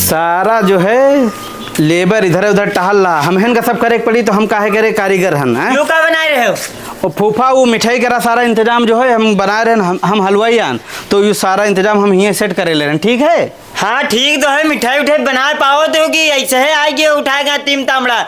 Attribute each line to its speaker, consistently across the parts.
Speaker 1: सारा जो है लेबर इधर उधर टहल रहा, हम का सब करे पड़ी तो हम काहे करे कारीगर हन हैं।
Speaker 2: क्यों का बना रहे हो?
Speaker 1: और फूफा वो मिठाई करा सारा इंतजाम जो है हम बना रहे हैं, हम हलवाई आन तो ये सारा इंतजाम हम यहीं सेट करे ले रहे हैं। ठीक है?
Speaker 2: हाँ ठीक तो है, मिठाई उठाई बना पाओ तो कि ऐसे है आएगी उठाएगा तीन तामड़ा।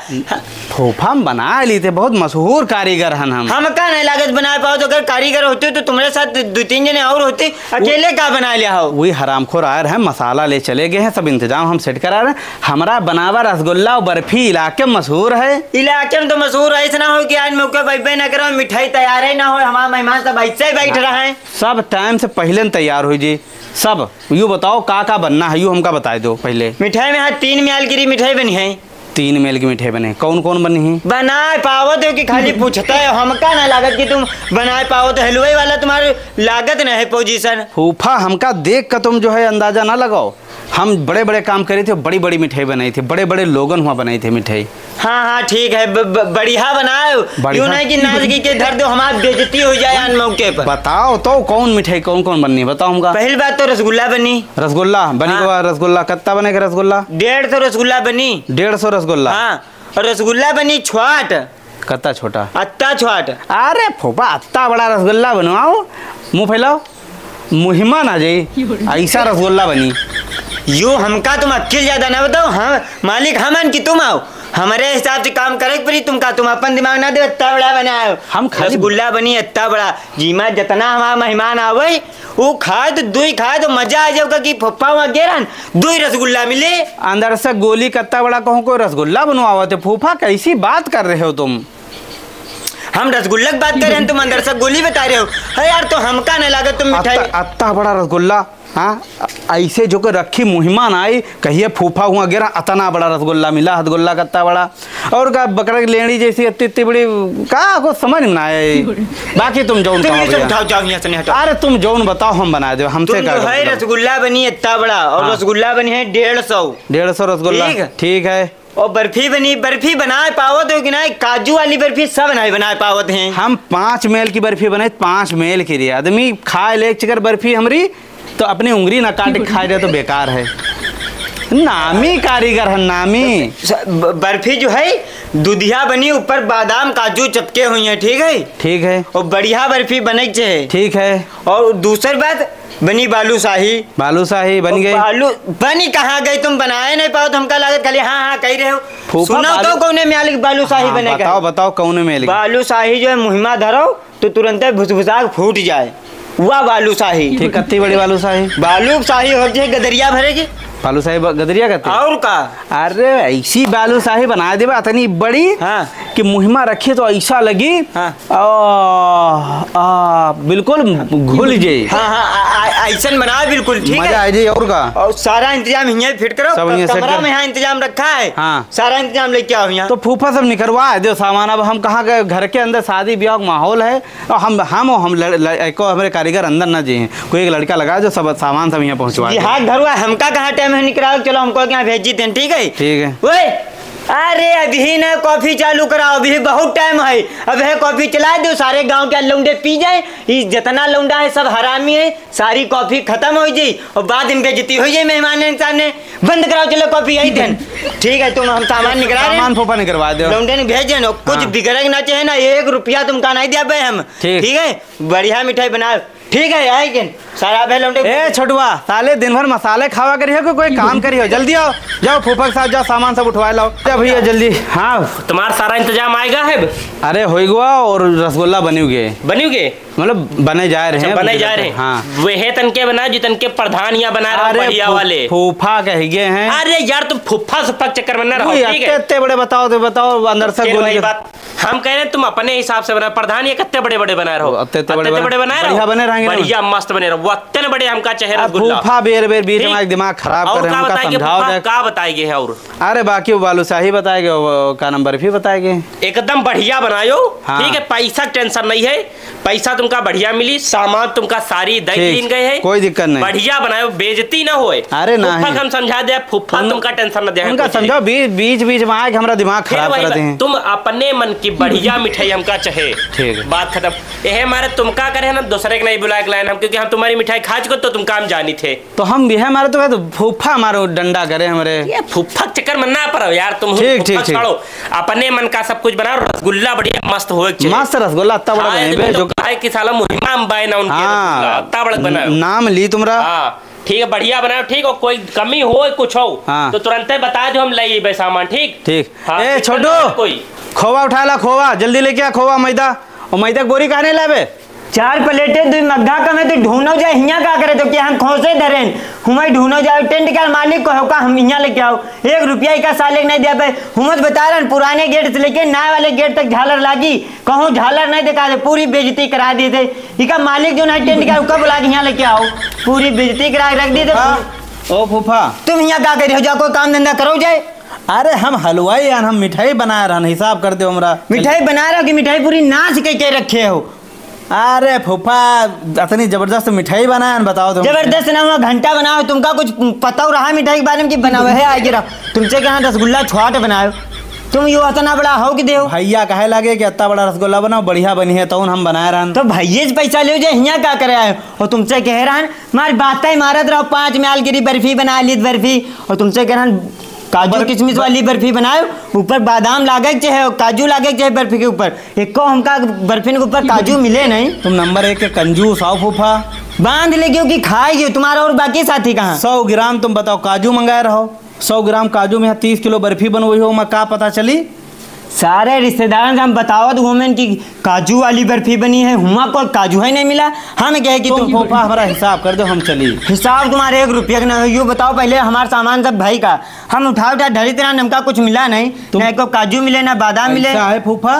Speaker 1: फूफा हम बना ली थे, बहुत मशहूर कारीगर हन हम
Speaker 2: का नहीं लागत बना पाओ तो अगर कारीगर होते तो तुम्हारे साथ दो तीन जने और होते, अकेले का बना लिया हो?
Speaker 1: वही हरामखोर आए हैं, मसाला ले चले गए हैं, सब इंतजाम हम सेट करा रहे हैं। हमारा बनावा रसगुल्ला और बर्फी इलाके में मशहूर है। इलाके में
Speaker 2: तो मशहूर है, ऐसा ना हो कि आज मौके बैठे ना करो, मिठाई तैयार है ना हो, हमारा मेहमान सब ऐसे ही बैठ रहा है।
Speaker 1: सब टाइम से पहले तैयार हो जी सब। यू बताओ का बनना है, यू हमका बता दो पहले।
Speaker 2: मिठाई में 3 म्याल की मिठाई बनी है।
Speaker 1: 3 मेल की मिठाई बने, कौन कौन बनी है?
Speaker 2: बना पाओ तो कि खाली पूछता है, हमका ना लागत कि तुम बना पाओ तो हलवाई वाला तुम्हारे लागत ना है पोजीशन।
Speaker 1: फूफा हमका देख कर तुम जो है अंदाजा ना लगाओ, हम बड़े बड़े काम करे थे, बड़ी बड़ी मिठाई बनाई थी, बड़े बड़े लोगन हुआ बनाई थी मिठाई।
Speaker 2: हाँ हाँ ठीक है, बढ़िया बनाओ, यूं नहीं कि नाजगी के धर दो हमारी बेइज्जती हो जाए अन मौके पर।
Speaker 1: बताओ तो कौन मिठाई कौन कौन बननी है, बताओ हमका।
Speaker 2: पहली बात तो रसगुल्ला बनी।
Speaker 1: रसगुल्ला बनी। हाँ। रसगुल्ला कितना बनेगा? रसगुल्ला
Speaker 2: 150 रसगुल्ला बनी।
Speaker 1: 150 रसगुल्ला?
Speaker 2: हाँ, और रसगुल्ला बनी छोट।
Speaker 1: कितना छोटा?
Speaker 2: अत्ता छोट।
Speaker 1: अरे फूफा अत्ता बड़ा रसगुल्ला बनवाओ, मुँह फैलाओ, मुहिमा ना जाए ऐसा रसगुल्ला बनी।
Speaker 2: यू हमका तुम अक्ल ज्यादा ना बताओ, हाँ मालिक हमन की तुम आओ, हमारे हिसाब से काम करे पड़ी तुमका, तुम अपन दिमाग ना दे, इतना बड़ा बनाओ। हम रसगुल्ला बनी इतना बड़ा, जीमा जितना हमारा मेहमान आवे वो खाए तो दुई खाए तो मजा आ जाओगा कि पप्पा वहाँ गेरन दुई रसगुल्ला मिले।
Speaker 1: अंदर से गोली कितना बड़ा कहूँ कोई रसगुल्ला बनवाओ थे। फूफा कैसी बात कर रहे हो तुम?
Speaker 2: हम रसगुल्ला की बात कर रहे हैं, तुम अंदर से गोली बता रहे हो। अरे यार तो हमका नहीं लागत तुम मिठाई
Speaker 1: इतना बड़ा रसगुल्ला। हाँ ऐसे जो कि रखी मुहिमान आई कहिए फूफा हुआ गिरा, इतना बड़ा रसगुल्ला मिला, रसगुल्ला कितना बड़ा और का बकरा की लेनी जैसी इतनी बड़ी का को समझ में ना आए। बाकी तुम जौन अरे तुम जौन बताओ हम बना दो, हमसे
Speaker 2: है रसगुल्ला बनी इतना बड़ा और रसगुल्ला बनी है 150
Speaker 1: रसगुल्ला। ठीक है।
Speaker 2: और बर्फी बनी, बर्फी बनाए पावत हो कि नहीं? काजू वाली बर्फी सब नहीं बनाए पावत हैं।
Speaker 1: हम 5 मेल की बर्फी बनाए, 5 मेल की रही आदमी खाए ले चिकर बर्फी हमारी तो अपनी उंगली ना काट खाए रहे तो बेकार है। नामी कारीगर है, नामी।
Speaker 2: बर्फी जो है दूधिया बनी, ऊपर बादाम काजू चपके हुई है। ठीक है?
Speaker 1: ठीक है।
Speaker 2: और बढ़िया बर्फी बने चाहिए।
Speaker 1: ठीक है।
Speaker 2: और दूसरी बात बनी बालूशाही।
Speaker 1: बालूशाही बन गई।
Speaker 2: बालू बनी कहाँ गई? तुम बनाए नहीं पाओ तो हमका लागत खाली हाँ हाँ कह रहे हो। सुना तो कौन म्याल बालूशाही बनेगा?
Speaker 1: बताओ बताओ कौन म्याल
Speaker 2: बालूशाही जो है मुहिमा धरो तो तुरंत भुसभुसा फूट जाए, वह बालूशाही।
Speaker 1: ठीक, कितनी बड़ी बालूशाही?
Speaker 2: बालूशाही हो जाए गदरिया भरेगी।
Speaker 1: बालूशाही गदरिया कहते
Speaker 2: और का?
Speaker 1: अरे ऐसी बालूशाही बना दे इतनी बड़ी। हाँ। कि मुहिमा रखी तो ऐसा लगी। हाँ। बिल्कुल घुल जाए।
Speaker 2: हाँ हाँ ऐसा बना बिल्कुल। ठीक है,
Speaker 1: मजा आ जाए। और का?
Speaker 2: और सारा इंतजाम यहीं फिट करो, कमरा में यहाँ इंतजाम रखा है। हाँ। सारा इंतजाम लेके आओ यहाँ।
Speaker 1: तो फूफा सब निकलवा दो सामान। अब हम कहाँ गए, घर के अंदर शादी ब्याह माहौल है और हम हमारे कारीगर अंदर न जाए, कोई एक लड़का लगा जो सब सामान सब यहाँ पहुँचवा।
Speaker 2: हाँ घर हमका कहाँ टाइम है निकला, चलो हमको यहाँ भेज दें। ठीक है?
Speaker 1: ठीक है।
Speaker 2: ओए अरे अभी ना कॉफी चालू कराओ, अभी बहुत टाइम है। अब है कॉफी चला दो, सारे गांव के लौंडे पी जाए, जितना लौंडा है सब हरामी है, सारी कॉफी खत्म हो जाए और बाद में बेइज्जती हो जाए मेहमान इंसान ने। बंद कराओ, चलो कॉफी आई दिन। ठीक है, तुम हम सामान निकला रहे हैं,
Speaker 1: सामान फूफा निकलवा दो,
Speaker 2: लौंडे ने भेजे ना। कुछ बिगड़ ना चाहिए ना, 1 रुपया तुमका नहीं दिया भाई हम। ठीक है? बढ़िया मिठाई बनाओ। ठीक है आए सारा लौंडे।
Speaker 1: ए छोटुआ साले दिन भर मसाले खावा करियो, कोई काम करियो, जल्दी आओ, जाओ फूफा के साथ जाओ, सामान सब उठवा लाओ। जा भैया जल्दी। हाँ
Speaker 2: तुम्हारा सारा इंतजाम आएगा है?
Speaker 1: अरे हो गया और रसगुल्ला बने मतलब बने जा रहे हैं।
Speaker 2: बने जा रहे हैं। हाँ वे तनके बना जो तनके प्रधान या बना रहे वाले
Speaker 1: फूफा कह गए हैं।
Speaker 2: अरे यार तुम फूफा सुफा चक्कर बना रहा हो।
Speaker 1: इतने बड़े बताओ तो बताओ अंदर से गोली
Speaker 2: बात हम कह रहे हैं, तुम अपने हिसाब से बना। प्रधान ये कितने बड़े बड़े बना रहे हो?
Speaker 1: इतने बड़े बना रहे हो, बने रहेंगे,
Speaker 2: बढ़िया मस्त बने रहो। इतने बड़े हमका चेहरा रसगुल्ला।
Speaker 1: फूफा बेर बेर बीच में दिमाग खराब कर रहे हैं, हमका समझाओ
Speaker 2: क्या बताएंगे? और
Speaker 1: अरे बाकी वो बालूशाही बताएंगे, का नंबर भी बताएंगे।
Speaker 2: एकदम बढ़िया बनायो। ठीक है, पैसा टेंशन नहीं है, पैसा तुम
Speaker 3: तुमका बढ़िया मिली, सामान तुमका सारी दई लीन गए है,
Speaker 1: कोई दिक्कत नहीं,
Speaker 3: बढ़िया बनाए, बेइज्जती ना होए।
Speaker 1: अरे ना
Speaker 3: हम समझा दे फुफ्फा, तुमका टेंशन ना दे,
Speaker 1: उनका समझाओ, बीच बीच में आके हमारा दिमाग खराब करते हैं।
Speaker 3: तुम अपने मन की बढ़िया मिठाई हमका चाहे,
Speaker 1: ठीक है,
Speaker 3: बात खत्म। यह हमारे तुमका करे ना, दूसरे के नहीं बुला के लाए हम, क्योंकि हम तुम्हारी मिठाई खा चुके तो तुमका हम जानी थे।
Speaker 1: तो हम भी है हमारे तो फूफा हमारे डंडा करे हमारे,
Speaker 3: ये फुफ्फा चक्कर में ना पड़ो यार तुम,
Speaker 1: ठीक
Speaker 3: छोड़ो, अपने मन का सब कुछ बनाओ, रसगुल्ला बढ़िया मस्त हो,
Speaker 1: मस्त रसगुल्ला इतना बड़ा बने जो
Speaker 3: है कि साला मुहिमा हम बाय ना उनके, इतना बड़ा बनाओ,
Speaker 1: नाम ली तुमरा।
Speaker 3: ठीक है, बढ़िया बनाओ, ठीक हो, कोई कमी हो कुछ हो तो तुरंत बता दो, हम ले बे सामान, ठीक
Speaker 1: ठीक। ए छोटू, कोई खोवा उठा ला, खोवा जल्दी लेके आ, खोवा मैदा, और मैदा बोरी कहने लावे
Speaker 2: 4 प्लेटें 2 मग्गा का में तो ढूंढो जाए, हियां का करे तो क्या हम खोसे धरें, हुमाई ढूंढो जाए, टेंट का मालिक को होका हम हियां लेके आओ, 1 रुपया का साले नहीं दिया भाई, हुमत बता रहे पुराने गेट से लेके नए वाले गेट तक झालर लागी, कहूँ झालर नहीं दिखा दे, पूरी बेइज्जती करा दिए थे, इका मालिक जो नहीं टेंट का कब बुला के यहाँ लेके आओ, पूरी बेइज्जती करा रख दिए थे।
Speaker 1: ओ फूफा
Speaker 2: तुम यहाँ क्या कर रहे हो, जा कोई काम धंधा करो जाए।
Speaker 1: अरे हम हलवाई यार, हम मिठाई बना रहा, हिसाब कर दो हमरा।
Speaker 2: मिठाई बना रहा हो कि मिठाई पूरी नाच के रखे हो?
Speaker 1: अरे फूफा इतनी जबरदस्त मिठाई बनाया, बताओ तुम।
Speaker 2: जबरदस्त ना हुआ, घंटा बनाओ, तुमका कुछ पता रहा मिठाई के बारे में कि बनाओ है आगे रहो, तुमसे क्या रसगुल्ला छोट बनाओ, तुम यो इतना बड़ा हो कि दे
Speaker 1: भैया कहे लगे कि इतना बड़ा रसगुल्ला बनाओ, बढ़िया बनी है, तो हम बनाए रहा,
Speaker 2: तो भैया से पैसा ले जाए, यहाँ क्या करे आए, और तुमसे कह रहा मार बात मारत रहो, 5 म्याल गिरी बर्फी बना ली बर्फी, और तुमसे कह रहा काजू किशमिश वाली बर्फी बनाओ, ऊपर बादाम लागे चाहे काजू लागे चाहे बर्फी के ऊपर, एक हमका बर्फी के ऊपर काजू मिले नहीं।
Speaker 1: तुम नंबर 1 के कंजूस आओ फूफा,
Speaker 2: बांध ले क्योंकि खाएगी तुम्हारा और बाकी साथी कहाँ।
Speaker 1: 100 ग्राम तुम बताओ काजू मंगाए रहो, 100 ग्राम काजू में 30 किलो बर्फी बनवाई हो, मैं का पता चली।
Speaker 2: सारे रिश्तेदारों से हम बताओ तो वोमेन की काजू वाली बर्फी बनी है, हुआ को काजू है नहीं मिला, हम कहे कि तुम
Speaker 1: फूफा हमारा हिसाब कर दो, हम चली।
Speaker 2: हिसाब तुम्हारे 1 रुपया का ना है, यो बताओ पहले हमारा सामान सब भाई का, हम उठा ढरी तरह नमका कुछ मिला नहीं, ना को काजू मिले ना बादाम मिले।
Speaker 1: है फूफा,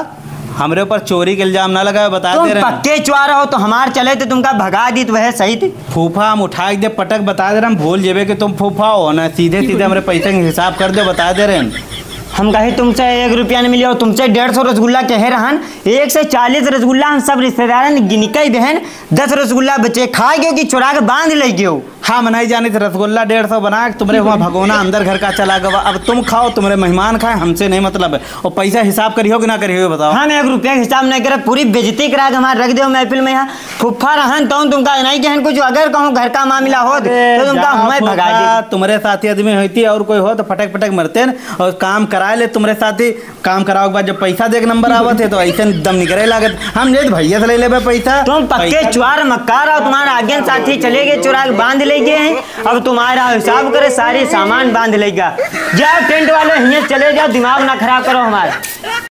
Speaker 1: हमरे ऊपर चोरी के इल्जाम ना लगाए, बता दे रहे
Speaker 2: पक्के चुआर हो तो हमार चले तो तुमका भगा दी तो वह सही थी।
Speaker 1: फूफा हम उठा दे पटक बता दे रहे, हम भूल जेबे कि तुम फूफा हो ना, सीधे सीधे हमारे पैसे का हिसाब कर दो, बता दे रहे।
Speaker 2: हम कहे तुमसे 1 रुपया नहीं मिले और तुमसे 150 रसगुल्ला कहे रहन, 1 से 40 रसगुल्ला हम सब रिश्तेदार ने गिनके बहन 10 रसगुल्ला बचे खाए गयो कि चुरा के बांध ले गयो।
Speaker 1: हाँ मनाई जानी थी रसगुल्ला 150 बना के तुम्हारे वहाँ भगोना अंदर घर का चला गया, अब तुम खाओ, तुम्हारे मेहमान खाए, हमसे नहीं मतलब है, और पैसा हिसाब करियो कि ना करियो बताओ।
Speaker 2: हम 1 रुपया हिसाब नहीं करे, पूरी बेइज्जती करा के हमारे रख दो महफिल में, यहाँ फुफ्फा रहन तो तुमका नहीं कहन कुछ, अगर कहूँ घर का मामला हो तो तुमका हमें भगा दे।
Speaker 1: तुम्हारे साथी आदमी होती और कोई हो तो फटक फटक मरते न, और काम करा ले तुम्हारे साथी, काम कराओ के बाद जब पैसा दे के नंबर आवत है तो ऐसे दम निकले लागत, हम नहीं भैया से ले ले पैसा।
Speaker 2: तुम पक्के चुआर मक्कार हो, तुम्हारा आगे साथी चले गए चुरा के बांध ले गए हैं, अब तुम्हारा हिसाब करे सारे सामान बांध लेगा, जाओ टेंट वाले यहाँ चले जाओ, दिमाग ना खराब करो हमारा।